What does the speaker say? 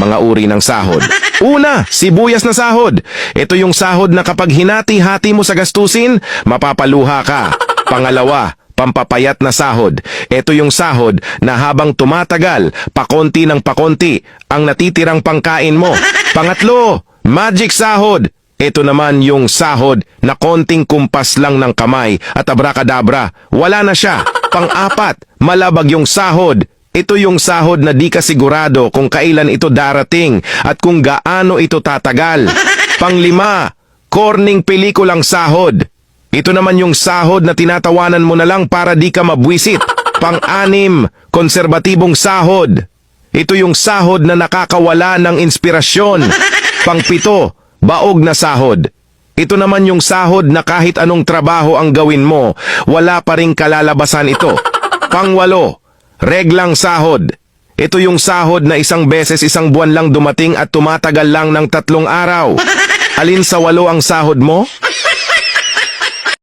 mga uri ng sahod. Una, sibuyas na sahod. Ito yung sahod na kapag hinati-hati mo sa gastusin, mapapaluha ka. Pangalawa, pampapayat na sahod. Ito yung sahod na habang tumatagal, pakonti ng pakonti, ang natitirang pangkain mo. Pangatlo, magic sahod. Ito naman yung sahod na konting kumpas lang ng kamay at abracadabra, wala na siya. Pang-apat, malabag yung sahod. Ito yung sahod na di ka sigurado kung kailan ito darating at kung gaano ito tatagal. Panglima, corning pelikulang sahod. Ito naman yung sahod na tinatawanan mo na lang para di ka mabwisit. Pang-anim, konserbatibong sahod. Ito yung sahod na nakakawala ng inspirasyon. Pang-pito, baog na sahod. Ito naman yung sahod na kahit anong trabaho ang gawin mo, wala pa ring kalalabasan ito. Pang-walo, reglang sahod. Ito yung sahod na isang beses isang buwan lang dumating at tumatagal lang ng 3 araw. Alin sa 8 ang sahod mo?